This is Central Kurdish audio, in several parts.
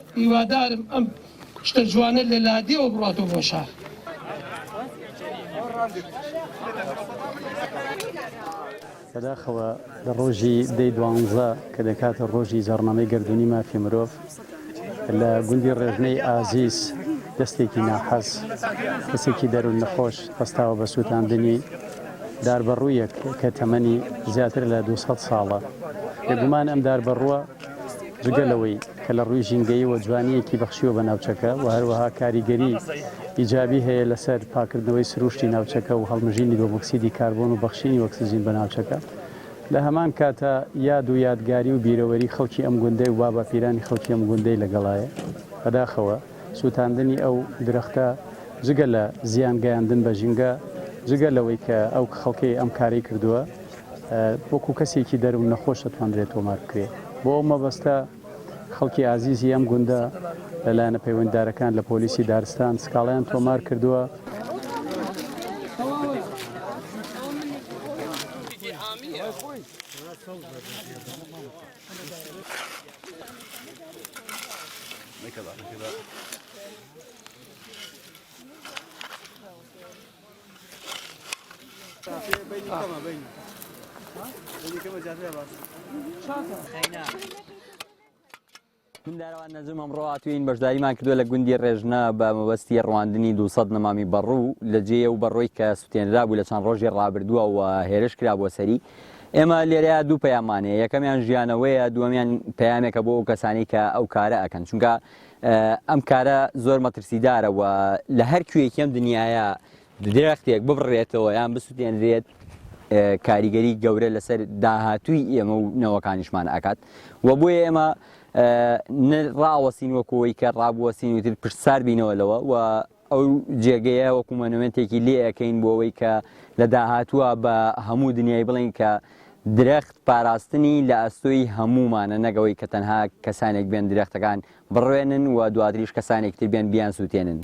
هیوادارم ئەم شتە جوانە لە لادیەوە بڕاتەوە بۆ شار. بەداخەوە لە ڕۆژی دەی دوانزە کە دەکاتە ڕۆژی جەڕنامەی گردردونی مافی مرۆڤ لە گوندی ڕێژنەی ئازیز دەستێکی ناحەز کەسێکی دەروون نەخۆش هەستاوە بە سووتاندنی داربەڕوویەک کە تەمەنی زیاتر لە 200 ساڵە. بێگومان ئەم داربەڕووە جگەلەوەی کە لە ڕووی ژینگەی و جوانیەکی بەخشیوە بە ناوچەکە و هەروەها کاریگەری ئیجابی هەیە لەسەر پاکردنەوەی سروشتی ناوچەکە و هەڵمژینی دۆمۆکسیدی کاربۆن و بەخشینی ئۆکسیجین بە ناوچەکە. لە هەمان کاتە یاد و یادگاری و بیرەوەری خەڵکی ئەم گوندەی و بابە پیرانی خەڵکی ئەم گوندەی لەگەڵایە. بەداخەوە سووتاندنی ئەو درەختە جگە لە زیان گەیاندن بە ژینگە جگە لەوەی کە ئەو خەڵکی ئەم کاری کردووە وەکو کەسێکی دەروون نەخۆش دەتوانرێت تۆمار بکرێت. بۆ ئەو مەبەستە خەڵکی ئازیزی ئەم گوندە لەلایەنە پەیوەنددارەکان لە پۆلیسی دارستان سکاڵیان تۆمار کردووە. منداروان نەزم ئەمڕۆ هاتووین بەشداریمان کردووە لە گوندی ڕێژنە بە مەبەستی ڕواندنی 200 نەمامی بەڕوو لە جێ و بەڕۆی کە سوتێنرا بوو لە چەند ڕۆژی ڕابردووە و هێرش کرا بۆ سەری. ئێمە لێرەیە دوو پەیامانەیە، یەکەمیان ژیانەوەیە، دووەمیان پەیامێکە بۆ ئەو کەسانی کە ئەو کارە ئەکەن، چونکە ئەم کارە زۆر مەترسیدارە و لە هەر کوێیەکی ئەم دنیاە درەختێک ببڕێتەوە یان بسووتێنرێت کاریگەری گەورە لەسەر داهاتووی ئێمە و نەوەکانیشمان ئاکات و بۆیە ئێمە ڕاوەسین وەکەوەی کە ڕابوەسین وتر پرسار بینەوە و ئەو جێگەیە وەکو مەنومنتێکی لێ ئەەکەین بۆ ئەوەی کە لە داهاتووە بە هەموو دنیای بڵین کە درەخت پاراستنی لە ئەستۆی هەمومانە نەگەوەی کە تەنها کەسانێک بێن درەختەکان بڕوێنن و دواتریش کەسانێک تر بێن بیان سووتێنن.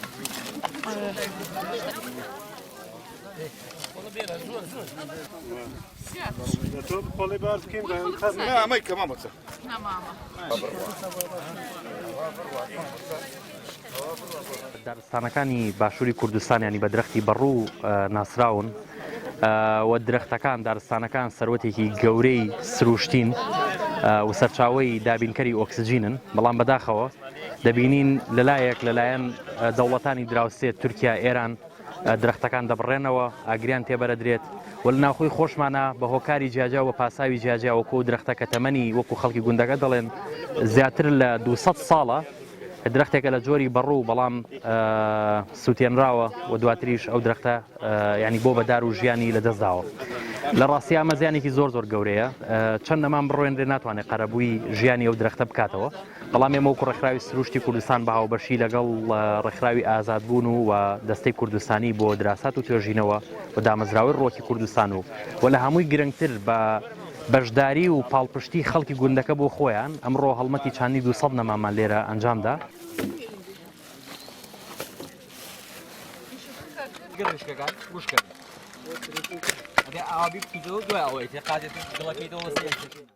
دارستانەکانی باشووری کوردستان ینی بە درەختی بەڕوو ناسراون و درەختەکان دارستانەکان سەرۆتێکی گەورەی سروشتین و سەرچاوەی دابینکەری ئۆکسجینن، بەڵام بەداخەوە دەبینین لەلایەن دەوڵەتانی دراوسێت تورکیا ئێران درەختەکان دەبڕێنەوە ئاگریان تێبەرەدرێت و لە ناوخۆی خۆشمانە بە هۆکاری جیاجا و پاساوی جیاجا وەکو درەختە کە تەمەنی وەکو خەڵکی گوندەکە دەڵێن زیاتر لە 200 ساڵە درەختێکە لە جۆری بەڕوو بەڵام سووتێنراوە و دواتریش ئەو درەختە ینی بۆ بەدار و ژیانی لەدەستداوە. لە ڕاستی ئەمە زیانێکی زۆر بگەورەیە، چەند نەمان بڕۆێنرێ ناتوانێت قەرەبووی ژیانی ئەو درەختە بکاتەوە، بەڵام ئێمە وەکو ڕێکخراوی سروشتی کوردستان بە هاوبەشی لەگەڵ ڕێکخراوی ئازادبوون و دەستەی کوردستانی بۆ دراسات و توێژینەوە و دامەزراوەی ڕۆکی کوردستان و لە هەمووی گرنگتر بە بەشداری و پاڵپشتی خەڵکی گوندەکە بۆ خۆیان ئەمڕۆ هەڵمەتی چاندی 200 نەمامان لێرە ئەنجامدا. گەڕشکەکان گوشکە ئەبێ ئاوی بکەیتەوە دوای ئەوەی تێ قازێت گڵەکەیتەوە